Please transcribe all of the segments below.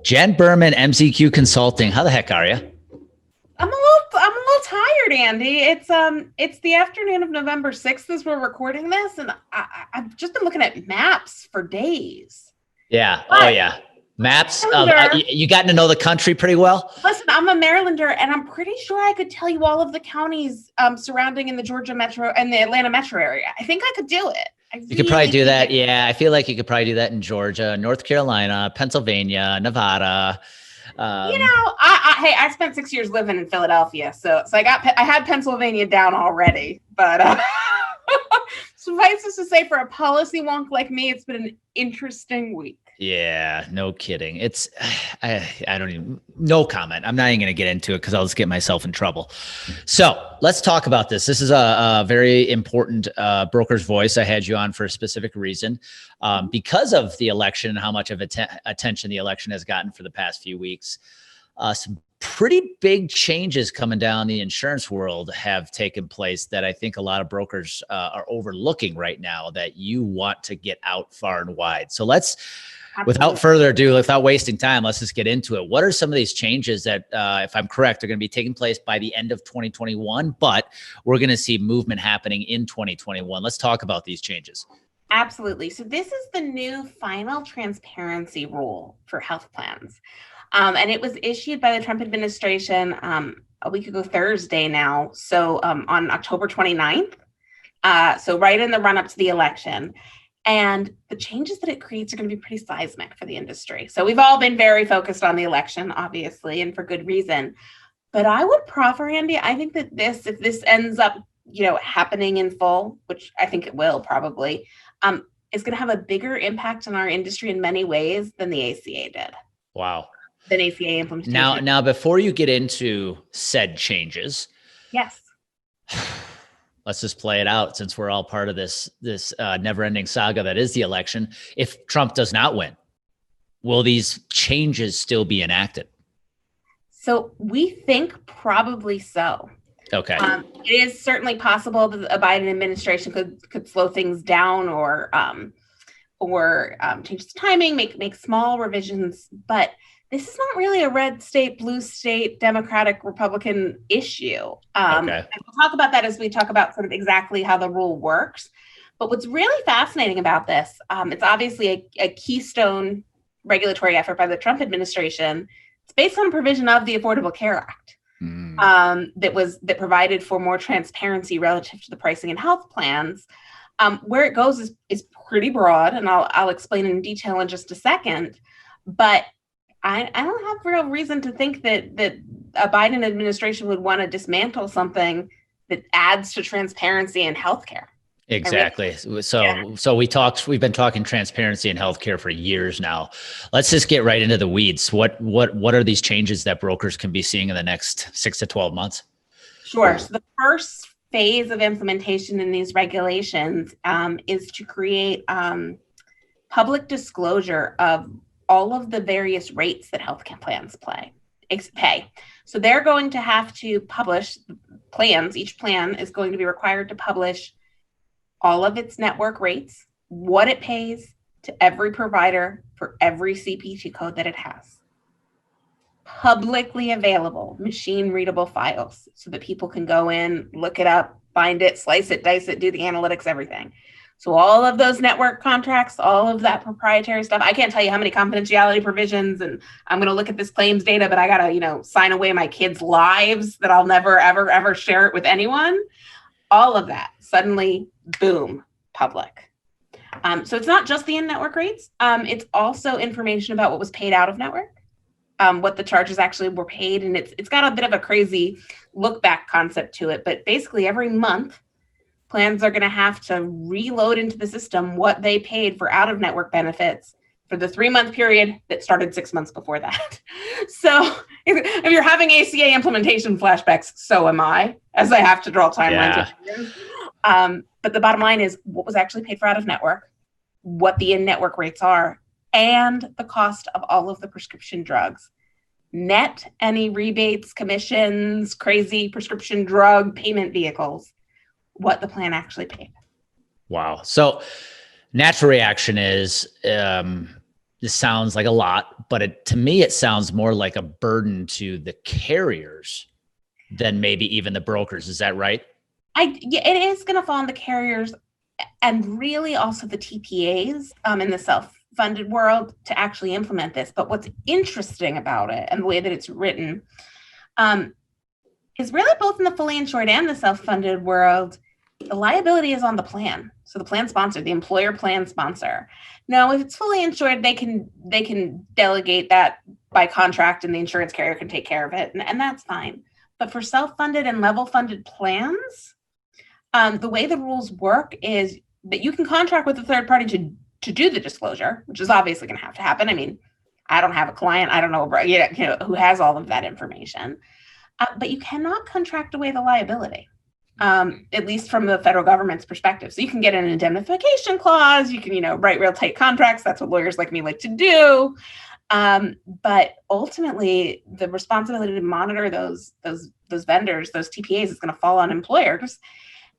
Jen Berman, MZQ Consulting. How the heck are you? I'm a little tired, Andy. It's the afternoon of November 6th as we're recording this, and I've just been looking at maps for days. Yeah. Oh, But yeah. Maps. Marylander, You gotten to know the country pretty well. listen, I'm a Marylander, and I'm pretty sure I could tell you all of the counties surrounding in the Georgia metro and the Atlanta metro area. I think I could do it. You could probably do that. Yeah. I feel like you could probably do that in Georgia, North Carolina, Pennsylvania, Nevada. Hey, I spent 6 years living in Philadelphia, so I had Pennsylvania down already. But suffice it to say, for a policy wonk like me, it's been an interesting week. Yeah, no kidding. I don't even, no comment. I'm not even going to get into it because I'll just get myself in trouble. So let's talk about this. This is a very important broker's voice. I had you on for a specific reason because of the election and how much of attention the election has gotten for the past few weeks. Some pretty big changes coming down the insurance world have taken place that I think a lot of brokers are overlooking right now that you want to get out far and wide. So without further ado, without wasting time, let's just get into it. What are some of these changes that, if I'm correct, are going to be taking place by the end of 2021, but we're going to see movement happening in 2021? Let's talk about these changes. Absolutely. So this is the new final transparency rule for health plans. And it was issued by the Trump administration a week ago Thursday now. So on October 29th. So right in the run up to the election. And the changes that it creates are going to be pretty seismic for the industry. So we've all been very focused on the election, obviously, and for good reason. But I would proffer, Andy, I think that if this ends up, happening in full, which I think it will probably, is going to have a bigger impact on our industry in many ways than the ACA did. Wow. Than ACA implementation. Now, before you get into said changes. Yes. Let's just play it out since we're all part of this never-ending saga that is the election. If Trump does not win, will these changes still be enacted? So we think probably so. Okay. It is certainly possible that a Biden administration could slow things down or change the timing, make small revisions, but this is not really a red state, blue state, Democratic, Republican issue. Okay. And we'll talk about that as we talk about sort of exactly how the rule works. But what's really fascinating about this, it's obviously a keystone regulatory effort by the Trump administration. It's based on a provision of the Affordable Care Act that provided for more transparency relative to the pricing in health plans. Where it goes is pretty broad, and I'll explain in detail in just a second. But I don't have real reason to think that a Biden administration would want to dismantle something that adds to transparency in healthcare. Exactly. So we've been talking transparency in healthcare for years now. Let's just get right into the weeds. What are these changes that brokers can be seeing in the next 6 to 12 months? Sure. So the first phase of implementation in these regulations is to create public disclosure of all of the various rates that health plans pay. So they're going to have to publish plans. Each plan is going to be required to publish all of its network rates, what it pays to every provider for every CPT code that it has. Publicly available, machine readable files so that people can go in, look it up, find it, slice it, dice it, do the analytics, everything. So all of those network contracts, all of that proprietary stuff, I can't tell you how many confidentiality provisions, and I'm going to look at this claims data, but I got to, sign away my kids' lives that I'll never, ever, ever share it with anyone. All of that suddenly, boom, public. So it's not just the in-network rates. It's also information about what was paid out of network, what the charges actually were paid. And it's got a bit of a crazy look back concept to it. But basically every month, plans are going to have to reload into the system what they paid for out-of-network benefits for the 3-month period that started 6 months before that. So if you're having ACA implementation flashbacks, so am I, as I have to draw timelines. Yeah. But the bottom line is what was actually paid for out-of-network, what the in-network rates are, and the cost of all of the prescription drugs. Net any rebates, commissions, crazy prescription drug payment vehicles, what the plan actually paid. Wow. So natural reaction is this sounds like a lot, but to me, it sounds more like a burden to the carriers than maybe even the brokers. Is that right? Yeah, it is going to fall on the carriers and really also the TPAs in the self-funded world to actually implement this. But what's interesting about it and the way that it's written is really both in the fully insured and the self-funded world, the liability is on the plan. So the plan sponsor, the employer plan sponsor. Now, if it's fully insured, they can delegate that by contract and the insurance carrier can take care of it. And that's fine. But for self-funded and level funded plans, the way the rules work is that you can contract with a third party to do the disclosure, which is obviously going to have to happen. I mean, I don't have a client. I don't know, who has all of that information. But you cannot contract away the liability, at least from the federal government's perspective. So you can get an indemnification clause. You can, write real tight contracts. That's what lawyers like me like to do. But ultimately, the responsibility to monitor those vendors, those TPAs, is going to fall on employers.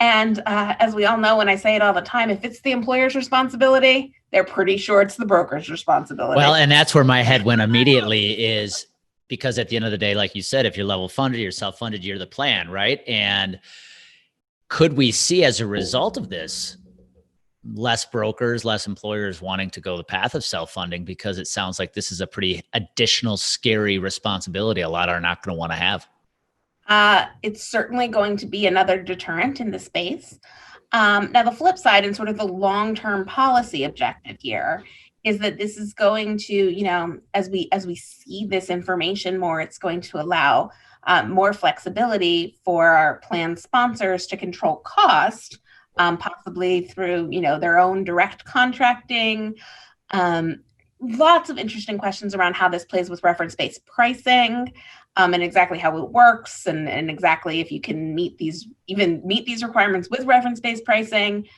And as we all know, and I say it all the time, if it's the employer's responsibility, they're pretty sure it's the broker's responsibility. Well, and that's where my head went immediately, is because at the end of the day, like you said, if you're level funded, you're self-funded, you're the plan, right? And could we see, as a result of this, less brokers, less employers wanting to go the path of self-funding, because it sounds like this is a pretty additional scary responsibility a lot are not going to want to have? It's certainly going to be another deterrent in the space. Now, the flip side and sort of the long-term policy objective here is that this is going to, as we see this information more, it's going to allow more flexibility for our plan sponsors to control cost, possibly through, their own direct contracting. Lots of interesting questions around how this plays with reference-based pricing, and exactly how it works, and exactly if you can meet these requirements with reference-based pricing.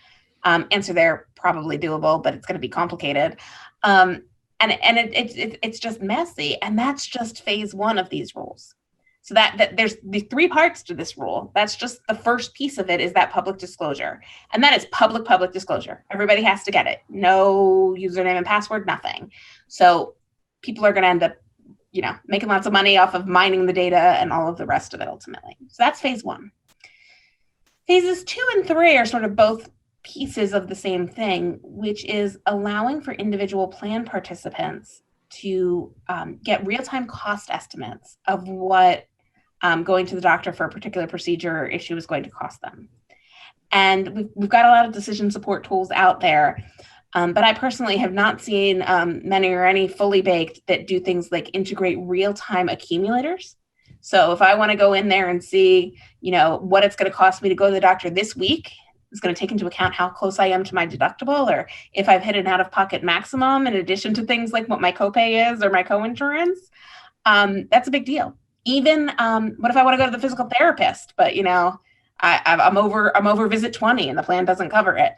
Answer there, probably doable, but it's going to be complicated. And it's just messy. And that's just phase one of these rules. So that there's the three parts to this rule. That's just the first piece of it, is that public disclosure. And that is public disclosure. Everybody has to get it. No username and password, nothing. So people are going to end up, making lots of money off of mining the data and all of the rest of it ultimately. So that's phase one. Phases 2 and 3 are sort of both pieces of the same thing, which is allowing for individual plan participants to get real-time cost estimates of what going to the doctor for a particular procedure or issue is going to cost them. And we've got a lot of decision support tools out there, but I personally have not seen many or any fully baked that do things like integrate real-time accumulators. So if I want to go in there and see, what it's going to cost me to go to the doctor this week, it's going to take into account how close I am to my deductible, or if I've hit an out-of-pocket maximum, in addition to things like what my copay is or my coinsurance. That's a big deal. Even what if I want to go to the physical therapist, but I'm over visit 20 and the plan doesn't cover it.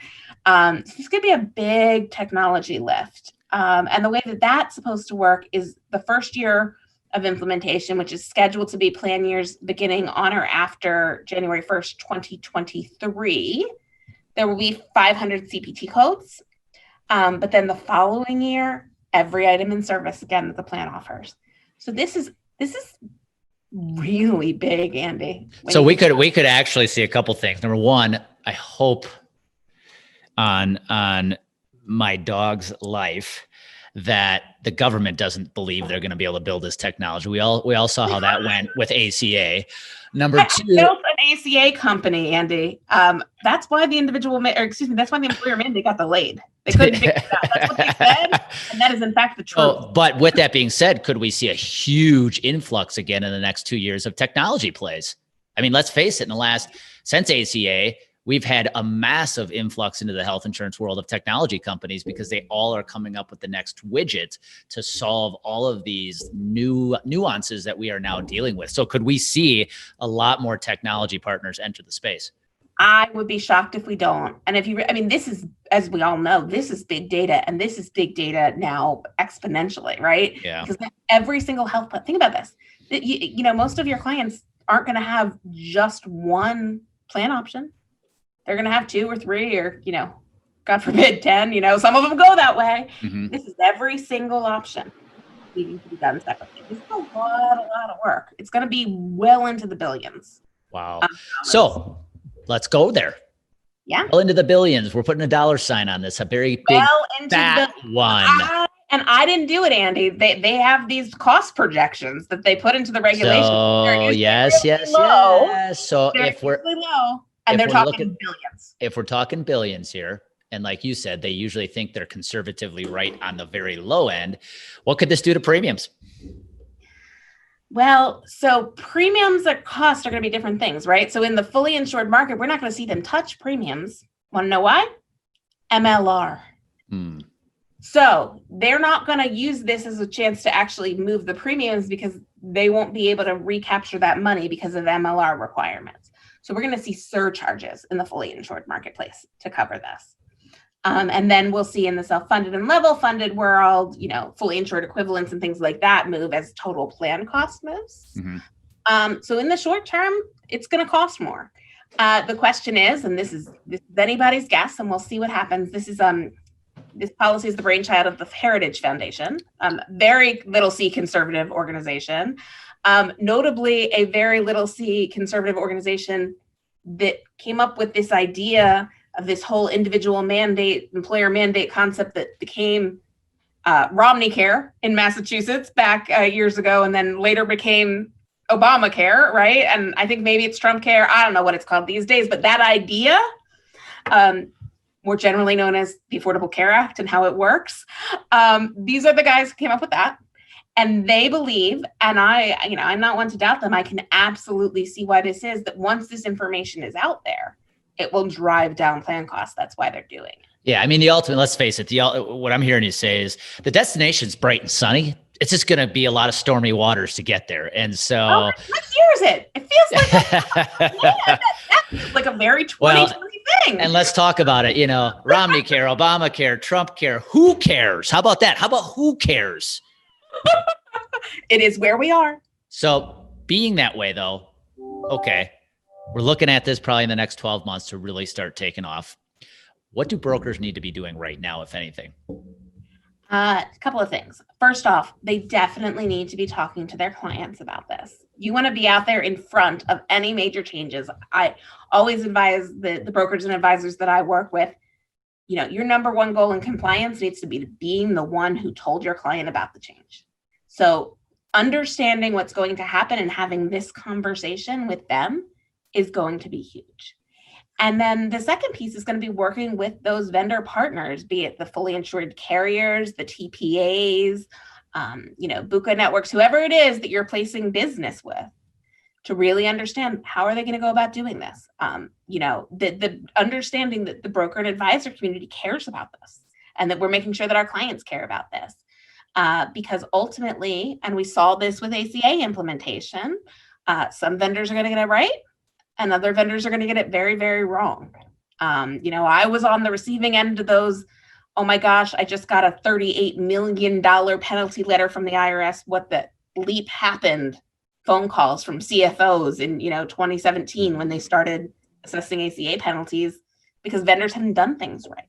So it's going to be a big technology lift. And the way that that's supposed to work is the first year of implementation, which is scheduled to be plan years beginning on or after January 1st, 2023. There will be 500 CPT codes. But then the following year, every item in service again that the plan offers. So this is really big, Andy. So we could actually see a couple things. Number one, I hope on my dog's life that the government doesn't believe they're going to be able to build this technology. We all saw how that went with ACA. Number two, built an ACA company, Andy. That's why the that's why the employer mandate got delayed. They couldn't figure it out. That's what they said, and that is in fact the truth. Oh, but with that being said, could we see a huge influx again in the next 2 years of technology plays? I mean, let's face it, since ACA, we've had a massive influx into the health insurance world of technology companies, because they all are coming up with the next widget to solve all of these new nuances that we are now dealing with. So could we see a lot more technology partners enter the space? I would be shocked if we don't. And this is, as we all know, this is big data, and this is big data now exponentially, right? Yeah. Because every single health plan, think about this. Most of your clients aren't going to have just one plan option. They're going to have 2 or 3 or, God forbid 10, some of them go that way. Mhm. This is every single option needing to be done separately. This is a lot of work. It's going to be well into the billions. Wow. So let's go there. Yeah. Well into the billions. We're putting a dollar sign on this, a very big fat one. And I didn't do it, Andy. They have these cost projections that they put into the regulations. So yes. So they're if we're low, and they're talking billions. If we're talking billions here, and like you said, they usually think they're conservatively right on the very low end. What could this do to premiums? Well, so premiums at cost are going to be different things, right? So in the fully insured market, we're not going to see them touch premiums. Want to know why? MLR. So they're not going to use this as a chance to actually move the premiums because they won't be able to recapture that money because of MLR requirements. So we're going to see surcharges in the fully insured marketplace to cover this. And then we'll see in the self-funded and level funded world, fully insured equivalents and things like that move as total plan cost moves. So in the short term, it's going to cost more. The question is, and this is anybody's guess, and we'll see what happens. This policy is the brainchild of the Heritage Foundation, very little C conservative organization, notably a very little C conservative organization that came up with this idea of this whole individual mandate, employer mandate concept that became Romney Care in Massachusetts back years ago, and then later became Obamacare, right? And I think maybe it's Trump Care. I don't know what it's called these days, but that idea, more generally known as the Affordable Care Act and how it works, these are the guys who came up with that. And they believe, and I'm not one to doubt them, I can absolutely see why this is, that once this information is out there, it will drive down plan costs. That's why they're doing it. Yeah, I mean, the ultimate, let's face it, what I'm hearing you say is the destination's bright and sunny. It's just going to be a lot of stormy waters to get there. And so what year is it? It feels like that's like a very 2020 thing. And let's talk about it. Romney Care, Obamacare, Trump Care. Who cares? How about that? How about who cares? It is where we are. So being that way, though, okay, we're looking at this probably in the next 12 months to really start taking off. What do brokers need to be doing right now, if anything? A couple of things. First off, they definitely need to be talking to their clients about this. You want to be out there in front of any major changes. I always advise the brokers and advisors that I work with, your number one goal in compliance needs to be being the one who told your client about the change. So understanding what's going to happen and having this conversation with them is going to be huge. And then the second piece is going to be working with those vendor partners, be it the fully insured carriers, the TPAs, BUCA networks, whoever it is that you're placing business with, to really understand how are they going to go about doing this. The understanding that the broker and advisor community cares about this and that we're making sure that our clients care about this. Because ultimately, and we saw this with ACA implementation, some vendors are going to get it right and other vendors are going to get it very, very wrong. I was on the receiving end of those, oh my gosh, I just got a $38 million penalty letter from the IRS. What the bleep happened? Phone calls from CFOs in 2017 when they started assessing ACA penalties because vendors hadn't done things right.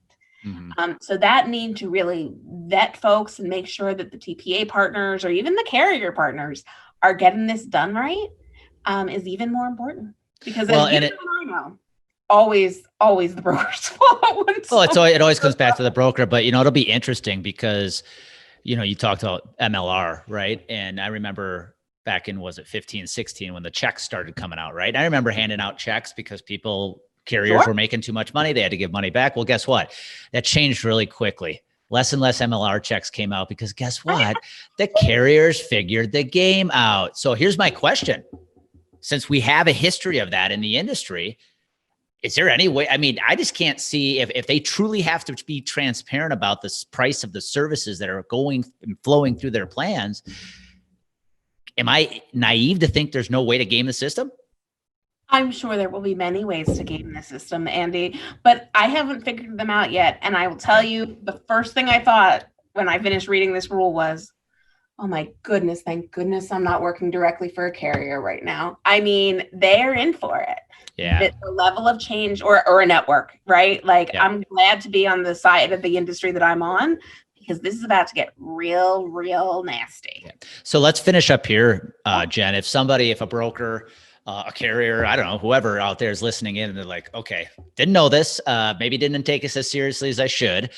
So that need to really vet folks and make sure that the TPA partners or even the carrier partners are getting this done right is even more important. Because I know, always the broker's fault. It always comes back to the broker, but it'll be interesting because you talked about MLR, right? And I remember back in, was it 15, 16 when the checks started coming out, right? I remember handing out checks because carriers were making too much money. They had to give money back. Well, guess what? That changed really quickly. Less and less MLR checks came out because guess what? The carriers figured the game out. So here's my question. Since we have a history of that in the industry, is there any way? I mean, I just can't see if they truly have to be transparent about the price of the services that are going and flowing through their plans. Am I naive to think there's no way to game the system? I'm sure there will be many ways to game the system, Andy, but I haven't figured them out yet. And I will tell you, the first thing I thought when I finished reading this rule was, Oh my goodness, thank goodness I'm not working directly for a carrier right now. I mean, they're in for it. Yeah. The level of change, or a network, right? Like, Yep. I'm glad to be on the side of the industry that I'm on, because this is about to get real, real nasty. Yeah. So let's finish up here, Jen. If a broker, a carrier, I don't know, whoever out there is listening in and they're like, okay, didn't know this, maybe didn't take us as seriously as I should.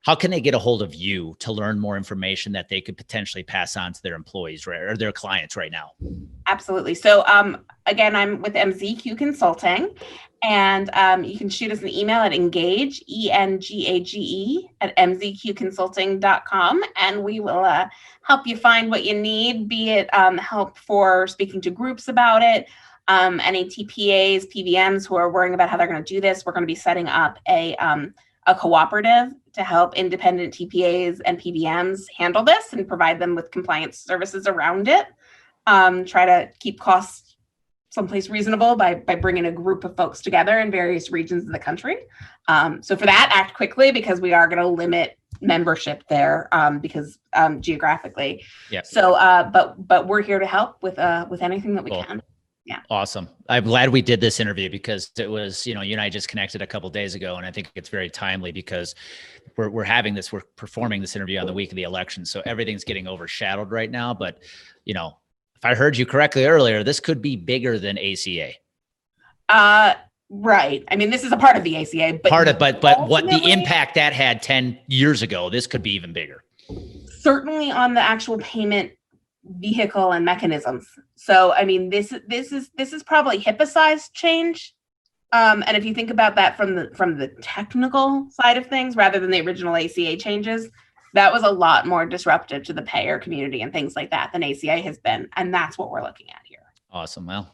How can they get a hold of you to learn more information that they could potentially pass on to their employees or their clients right now? Absolutely. So again, I'm with MZQ Consulting, and you can shoot us an email at engage, ENGAGE, at mzqconsulting.com, and we will help you find what you need, be it help for speaking to groups about it, any TPAs, PBMs who are worrying about how they're going to do this. We're going to be setting up a cooperative to help independent TPAs and PBMs handle this and provide them with compliance services around it. Try to keep costs someplace reasonable by bringing a group of folks together in various regions of the country. So for that, act quickly, because we are going to limit membership there because geographically. Yep. So, but we're here to help with anything that we can. Yeah. Awesome. I'm glad we did this interview, because it was, you and I just connected a couple of days ago, and I think it's very timely because we're performing this interview on the week of the election. So everything's getting overshadowed right now. But, if I heard you correctly earlier, this could be bigger than ACA. Right. I mean, this is a part of the ACA, but what the impact that had 10 years ago, this could be even bigger. Certainly on the actual payment vehicle and mechanisms. So, I mean, this is probably HIPAA-sized change. And if you think about that from the technical side of things, rather than the original ACA changes, that was a lot more disruptive to the payer community and things like that than ACA has been. And that's what we're looking at here. Awesome. Well,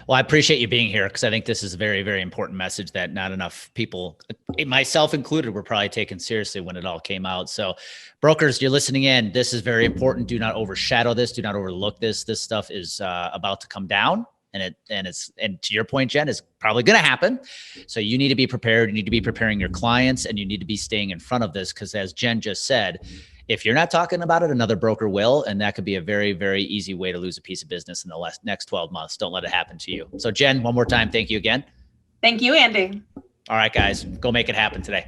I appreciate you being here, because I think this is a very, very important message that not enough people, myself included, were probably taken seriously when it all came out. So brokers, you're listening in. This is very important. Do not overshadow this. Do not overlook this. This stuff is about to come down. And to your point, Jen, is probably going to happen. So you need to be prepared. You need to be preparing your clients, and you need to be staying in front of this, because as Jen just said, if you're not talking about it, another broker will, and that could be a very, very easy way to lose a piece of business in the next 12 months. Don't let it happen to you. So Jen, one more time, thank you again. Thank you, Andy. All right, guys, go make it happen today.